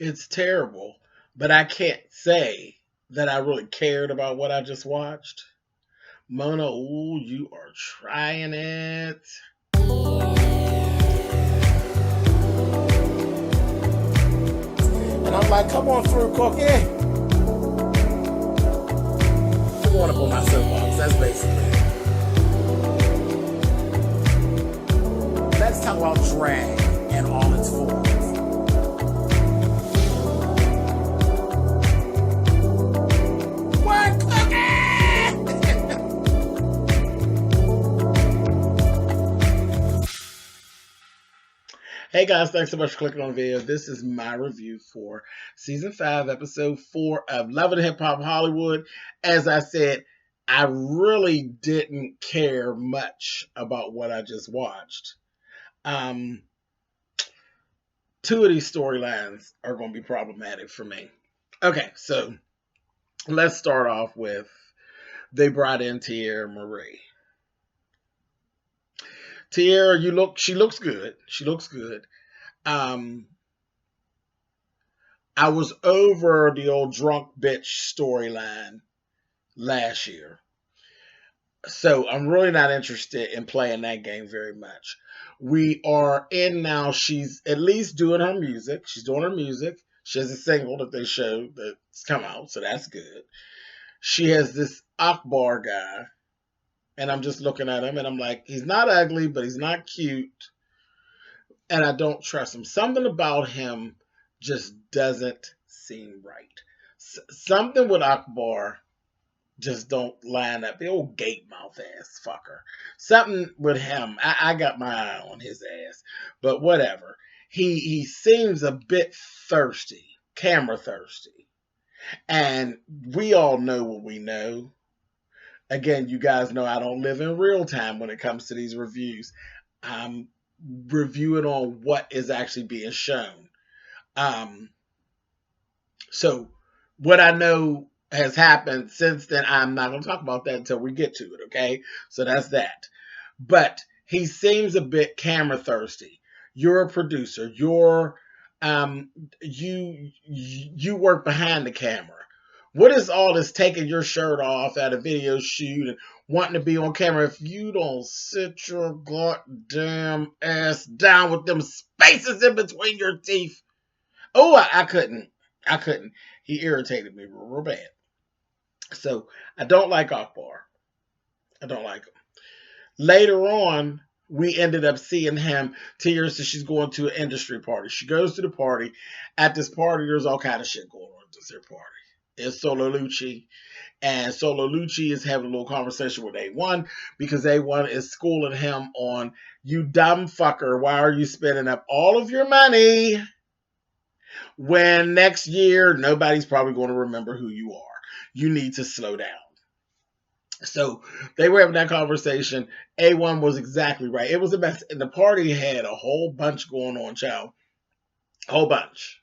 It's terrible, but I can't say that I really cared about what I just watched. Mona, ooh, you are trying it. And I'm like, come on through, Cookie. I'm going up on my soapbox. That's basically it. Let's talk about drag in all its forms. What, Cookie? Hey guys, thanks so much for clicking on the video. This is my review for Season 5, Episode 4 of Love and Hip Hop Hollywood. As I said, I really didn't care much about what I just watched. Two of these storylines are going to be problematic for me. Okay, so let's start off with they brought in Tierra Marie. Tierra, she looks good. She looks good. I was over the old drunk bitch storyline last year. So I'm really not interested in playing that game very much. We are in now. She's at least doing her music. She's doing her music. She has a single that they showed that's come out, so that's good. She has this Akbar guy, and I'm just looking at him, and I'm like, he's not ugly, but he's not cute, and I don't trust him. Something about him just doesn't seem right. Something with Akbar just don't line up. The old gate mouth ass fucker. Something with him. I got my eye on his ass. But whatever. He seems a bit thirsty. Camera thirsty. And we all know what we know. Again, you guys know I don't live in real time when it comes to these reviews. I'm reviewing on what is actually being shown. So what I know has happened since then, I'm not going to talk about that until we get to it, okay? So that's that. But he seems a bit camera thirsty. You're a producer. You work behind the camera. What is all this taking your shirt off at a video shoot and wanting to be on camera if you don't sit your goddamn ass down with them spaces in between your teeth? Oh, I couldn't. He irritated me real bad. So I don't like Akbar. I don't like him. Later on, we ended up seeing him. Tia says she's going to an industry party. She goes to the party. At this party, there's all kind of shit going on at this party. It's Solo Lucci. And Solo Lucci is having a little conversation with A1 because A1 is schooling him on, you dumb fucker, why are you spending up all of your money when next year nobody's probably going to remember who you are? You need to slow down. So they were having that conversation. A1 was exactly right. It was a mess. And the party had a whole bunch going on, child. Whole bunch.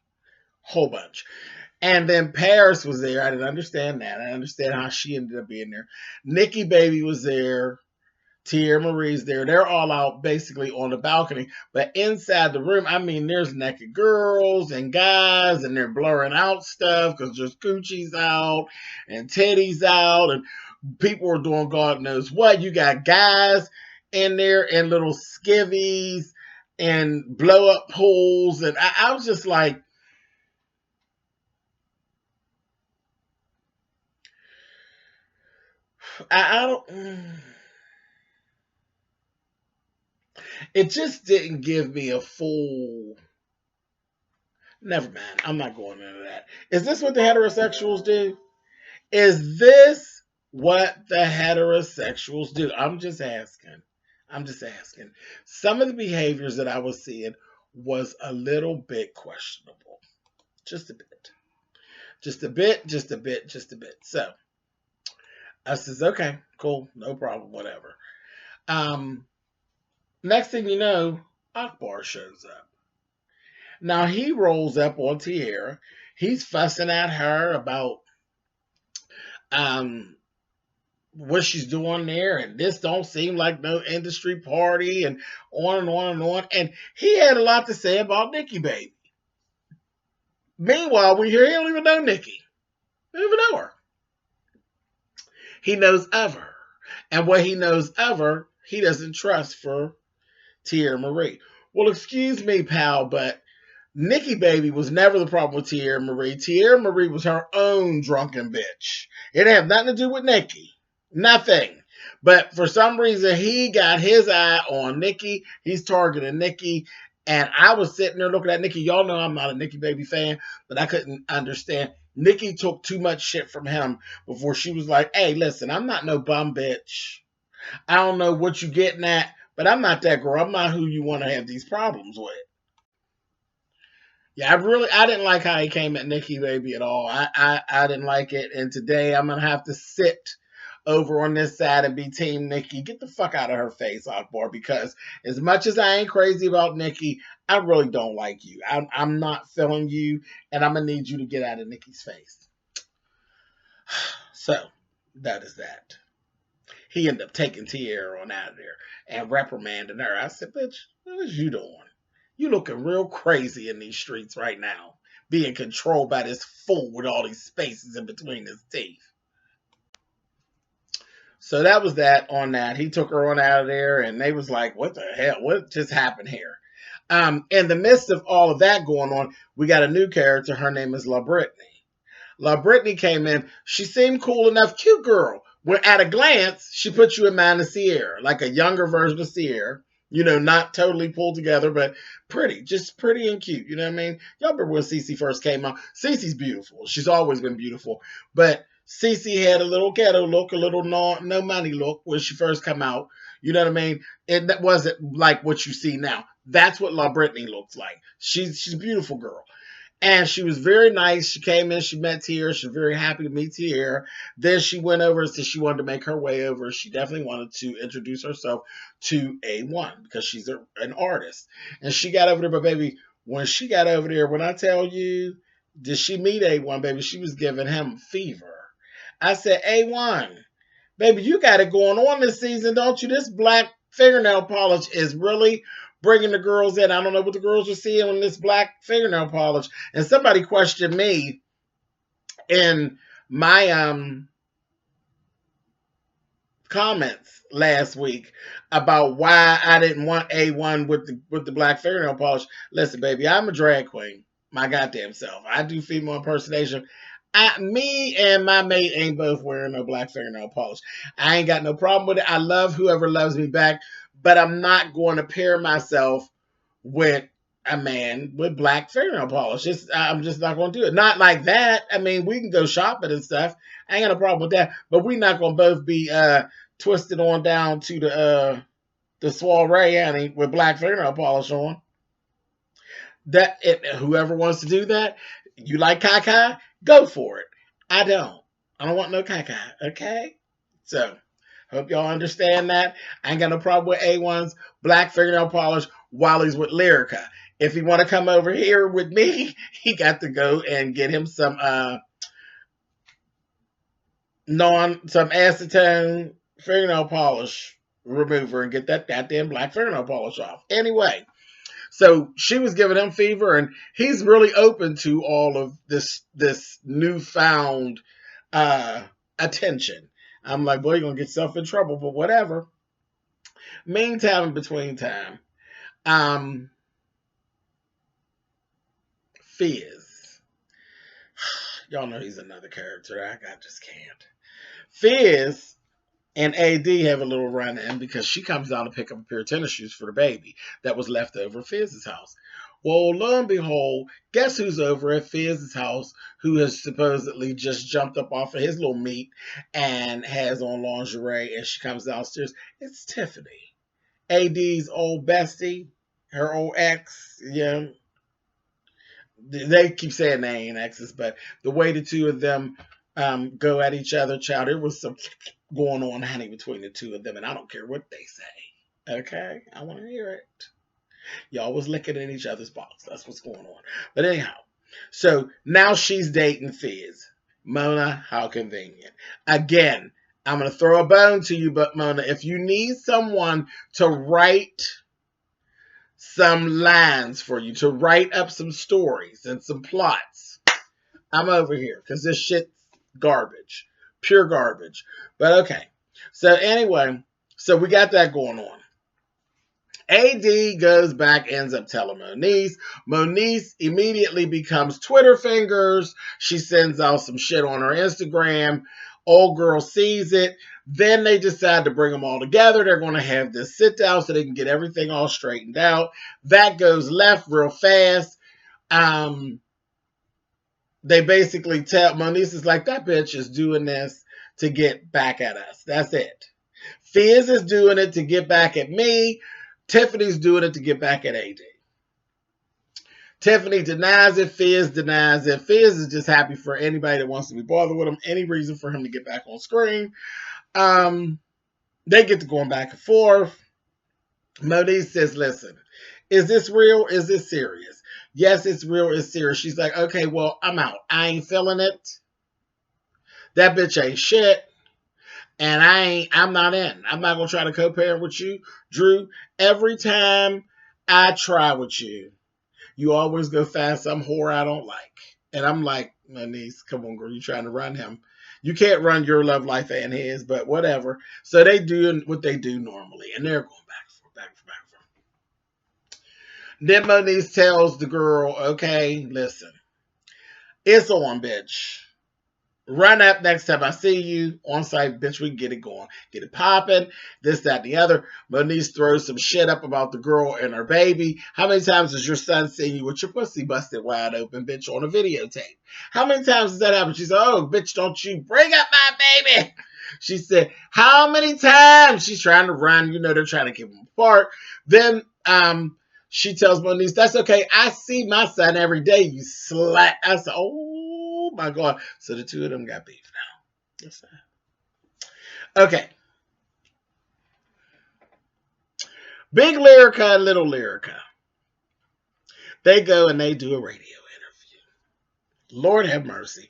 And then Paris was there. I didn't understand that. I understand how she ended up being there. Nikki Baby was there. Tierra Marie's there. They're all out basically on the balcony. But inside the room, I mean, there's naked girls and guys, and they're blurring out stuff because there's coochies out and titties out, and people are doing God knows what. You got guys in there in little skivvies and blow up pools. And I was just like, I don't. It just didn't give me a full. Never mind. I'm not going into that. Is this what the heterosexuals do? Is this what the heterosexuals do? I'm just asking. Some of the behaviors that I was seeing was a little bit questionable. Just a bit. So I says, okay, cool, no problem, whatever. Next thing you know, Akbar shows up. Now he rolls up on Tierra. He's fussing at her about what she's doing there, and this don't seem like no industry party, and on and on and on. And he had a lot to say about Nikki Baby. Meanwhile, we hear he don't even know Nikki. He don't even know her. He knows of her. And what he knows of her, he doesn't trust for Tierra Marie. Well, excuse me, pal, but Nikki Baby was never the problem with Tierra Marie. Tierra Marie was her own drunken bitch. It didn't have nothing to do with Nikki. Nothing. But for some reason, he got his eye on Nikki. He's targeting Nikki. And I was sitting there looking at Nikki. Y'all know I'm not a Nikki Baby fan, but I couldn't understand. Nikki took too much shit from him before she was like, hey, listen, I'm not no bum bitch. I don't know what you getting at, but I'm not that girl. I'm not who you want to have these problems with. Yeah, I didn't like how he came at Nikki Baby at all. I didn't like it. And today I'm going to have to sit over on this side and be Team Nikki. Get the fuck out of her face, Akbar, because as much as I ain't crazy about Nikki, I really don't like you. I'm not feeling you, and I'm going to need you to get out of Nikki's face. So, that is that. He ended up taking Tierra on out of there and reprimanding her. I said, bitch, what is you doing? You looking real crazy in these streets right now, being controlled by this fool with all these spaces in between his teeth. So that was that on that. He took her on out of there, and they was like, what the hell? What just happened here? In the midst of all of that going on, we got a new character. Her name is La Brittany. La Brittany came in. She seemed cool enough, cute girl. Where at a glance, she put you in mind of Sierra, like a younger version of Sierra. You know, not totally pulled together, but pretty, just pretty and cute. You know what I mean? Y'all remember when Cece first came out? Cece's beautiful. She's always been beautiful. But Cece had a little ghetto look, a little no money look when she first came out. You know what I mean? It wasn't like what you see now. That's what La Brittany looks like. She's a beautiful girl. And she was very nice. She came in, she met Tierra. She was very happy to meet Tierra. Then she went over and said she wanted to make her way over. She definitely wanted to introduce herself to A1 because she's an artist. And she got over there, but baby, when she got over there, when I tell you, did she meet A1, baby? She was giving him fever. I said, A1, baby, you got it going on this season, don't you? This black fingernail polish is really bringing the girls in. I don't know what the girls are seeing on this black fingernail polish. And somebody questioned me in my comments last week about why I didn't want A1 with the black fingernail polish. Listen, baby, I'm a drag queen. My goddamn self. I do female impersonation. Me and my mate ain't both wearing no black fingernail polish. I ain't got no problem with it. I love whoever loves me back. But I'm not going to pair myself with a man with black fingernail polish. I'm just not going to do it. Not like that. I mean, we can go shopping and stuff. I ain't got a problem with that. But we're not going to both be twisted on down to the soiree, honey, with black fingernail polish on. Whoever wants to do that, you like caca, go for it. I don't. I don't want no caca, okay? So, hope y'all understand that. I ain't got no problem with A1's black fingernail polish while he's with Lyrica. If he want to come over here with me, he got to go and get him some acetone fingernail polish remover and get that goddamn black fingernail polish off. Anyway, so she was giving him fever, and he's really open to all of this newfound attention. I'm like, boy, you're going to get yourself in trouble, but whatever. Meantime, in between time, Fizz. Y'all know he's another character. I just can't. Fizz and AD have a little run-in because she comes down to pick up a pair of tennis shoes for the baby that was left over at Fizz's house. Well, lo and behold, guess who's over at Fizz's house who has supposedly just jumped up off of his little meat and has on lingerie, and she comes downstairs. It's Tiffany, AD's old bestie, her old ex. Yeah, they keep saying they ain't exes, but the way the two of them go at each other, child, there was some going on, honey, between the two of them, and I don't care what they say. Okay? I want to hear it. Y'all was licking in each other's box. That's what's going on. But anyhow, so now she's dating Fizz. Mona, how convenient. Again, I'm going to throw a bone to you, but Mona, if you need someone to write some lines for you to write up some stories and some plots. I'm over here because this shit's garbage. Pure garbage. But okay. So anyway, so we got that going on. AD goes back, ends up telling Moniece. Moniece immediately becomes Twitter fingers. She sends out some shit on her Instagram. Old girl sees it. Then they decide to bring them all together. They're going to have this sit down so they can get everything all straightened out. That goes left real fast. They basically tell Moniece is like, that bitch is doing this to get back at us. That's it. Fizz is doing it to get back at me. Tiffany's doing it to get back at AD. Tiffany denies it. Fizz denies it. Fizz is just happy for anybody that wants to be bothered with him. Any reason for him to get back on screen. They get to going back and forth. Moniece says, listen, is this real? Is this serious? Yes, it's real. It's serious. She's like, okay, well, I'm out. I ain't feeling it. That bitch ain't shit. And I'm not in. I'm not going to try to co-parent with you, Drew. Every time I try with you, you always go find some whore I don't like. And I'm like, Moniece, come on, girl, you trying to run him. You can't run your love life and his, but whatever. So they do what they do normally. And they're going back and forth, back and forth, back and forth. Then Moniece tells the girl, okay, listen, it's on, bitch. Run up next time I see you on site, bitch. We can get it going, get it popping, this, that, and the other. Moniece throws some shit up about the girl and her baby. How many times has your son seen you with your pussy busted wide open, bitch, on a videotape? How many times has that happened? She said, oh, bitch, don't you bring up my baby. She said, how many times? She's trying to run. You know, they're trying to keep them apart. Then she tells Moniece, that's okay. I see my son every day, you slut. I said, oh, my God. So the two of them got beef now. That's that. Okay. Big Lyrica and Little Lyrica. They go and they do a radio interview. Lord have mercy.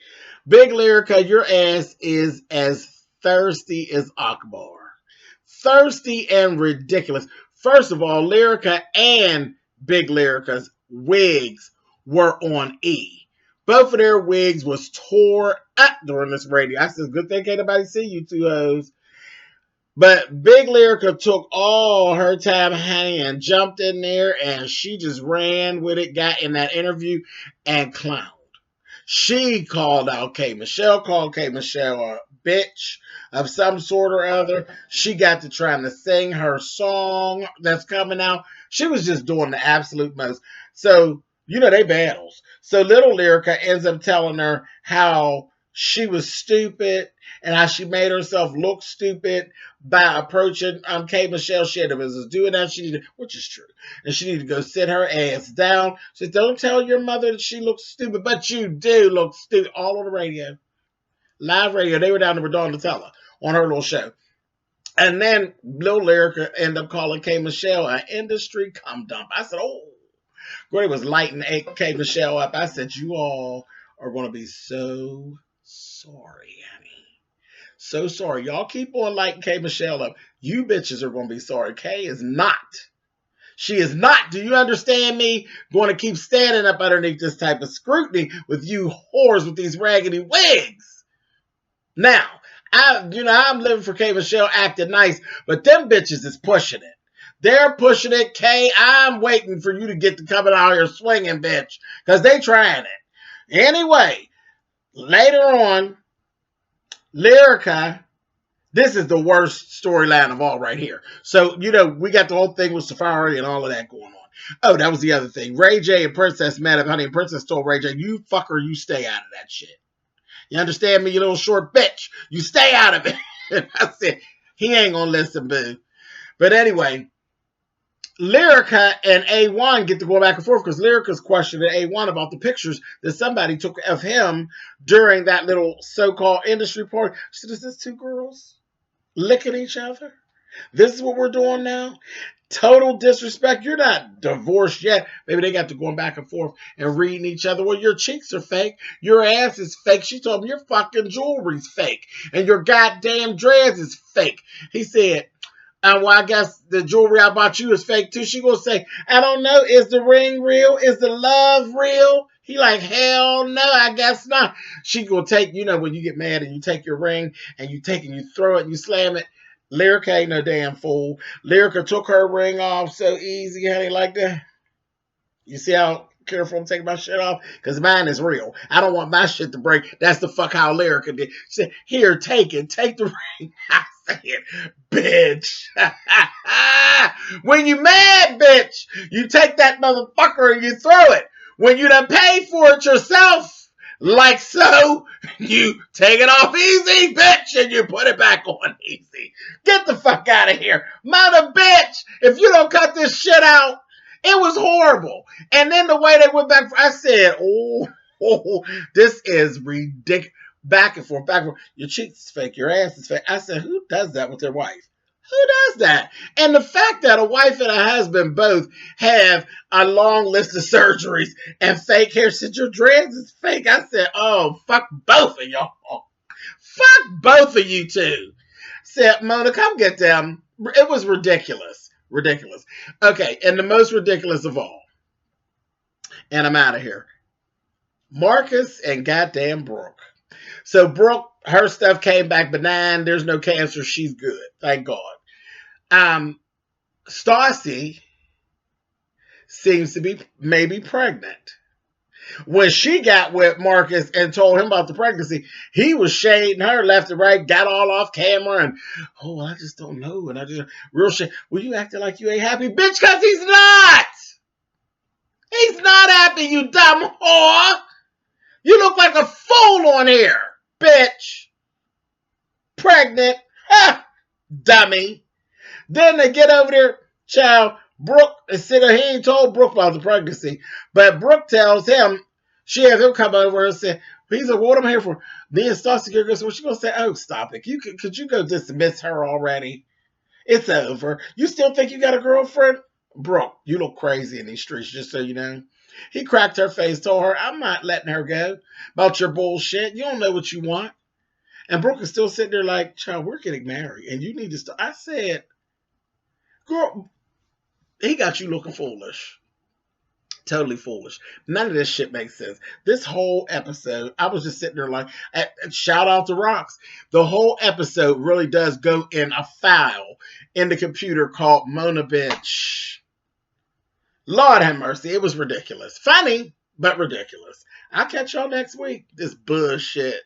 Big Lyrica, your ass is as thirsty as Akbar. Thirsty and ridiculous. First of all, Lyrica and Big Lyrica's wigs were on E. Both of their wigs was tore up during this radio. I said, good thing can't nobody see you two hoes. But Big Lyrica took all her time, honey, and jumped in there, and she just ran with it, got in that interview, and clowned. She called out K. Michelle, called K. Michelle a bitch of some sort or other. She got to trying to sing her song that's coming out. She was just doing the absolute most. So, you know, they battles. So Little Lyrica ends up telling her how she was stupid and how she made herself look stupid by approaching K. Michelle. She had to was doing that. She needed, which is true. And she needed to go sit her ass down. She said, don't tell your mother that she looks stupid, but you do look stupid. All on the radio. Live radio. They were down to Dawn to tell her on her little show. And then Little Lyrica ended up calling K. Michelle an industry cum dump. I said, oh. Gray was lighting K. Michelle up. I said, you all are going to be so sorry, honey. So sorry. Y'all keep on lighting K. Michelle up. You bitches are going to be sorry. K is not. She is not. Do you understand me? Going to keep standing up underneath this type of scrutiny with you whores with these raggedy wigs. Now, I'm living for K. Michelle acting nice, but them bitches is pushing it. They're pushing it, Kay. I'm waiting for you to get to coming out here swinging, bitch, because they trying it. Anyway, later on, Lyrica, this is the worst storyline of all right here. So, we got the whole thing with Safari and all of that going on. Oh, that was the other thing. Ray J and Princess met up, honey, and Princess told Ray J, you fucker, you stay out of that shit. You understand me, you little short bitch? You stay out of it. And I said, he ain't gonna listen, boo. But anyway, Lyrica and A1 get to go back and forth because Lyrica's questioning A1 about the pictures that somebody took of him during that little so-called industry party. She said, is this two girls licking each other? This is what we're doing now? Total disrespect. You're not divorced yet. Maybe they got to going back and forth and reading each other. Well, your cheeks are fake. Your ass is fake. She told me your fucking jewelry's fake. And your goddamn dreads is fake. He said, Well, I guess the jewelry I bought you is fake too. She gonna say, I don't know, is the ring real? Is the love real? He like, hell no, I guess not. She gonna take, when you get mad and you take your ring and you take and you throw it and you slam it. Lyrica ain't no damn fool. Lyrica took her ring off so easy, honey, like that. You see how careful I'm taking my shit off? Because mine is real. I don't want my shit to break. That's the fuck how Lyrica did. She said, here, take it. Take the ring. I said, bitch. When you mad, bitch, you take that motherfucker and you throw it. When you done pay for it yourself, like so, you take it off easy, bitch, and you put it back on easy. Get the fuck out of here. Mother bitch, if you don't cut this shit out, it was horrible. And then the way they went back, I said, this is ridiculous. Back and forth, back and forth. Your cheeks is fake, your ass is fake. I said, who does that with their wife? Who does that? And the fact that a wife and a husband both have a long list of surgeries and fake hair, said your dreads is fake. I said, oh, fuck both of y'all. Fuck both of you two. Said, Mona, come get them. It was ridiculous. Ridiculous. Okay, and the most ridiculous of all, and I'm out of here, Marcus and goddamn Brooke. So Brooke, her stuff came back benign. There's no cancer. She's good. Thank God. Stassi seems to be maybe pregnant. When she got with Marcus and told him about the pregnancy, he was shading her left and right, got all off camera, and I just don't know. And I just real shit. Well, you acting like you ain't happy, bitch, because he's not. He's not happy, you dumb whore. You look like a fool on here, bitch. Pregnant. Ha! Dummy. Then they get over there, child. Brooke is sitting there. He ain't told Brooke about the pregnancy. But Brooke tells him, she has him come over and say, he's like, what am I here for? Then Stassi goes, well, she's going to say, oh, stop it. Could you go dismiss her already? It's over. You still think you got a girlfriend? Brooke, you look crazy in these streets, just so you know. He cracked her face, told her, I'm not letting her go about your bullshit. You don't know what you want. And Brooke is still sitting there like, child, we're getting married, and you need to start. I said, girl, he got you looking foolish. Totally foolish. None of this shit makes sense. This whole episode, I was just sitting there like, shout out to Rocks. The whole episode really does go in a file in the computer called Mona Bitch. Lord have mercy. It was ridiculous. Funny, but ridiculous. I'll catch y'all next week. This bullshit.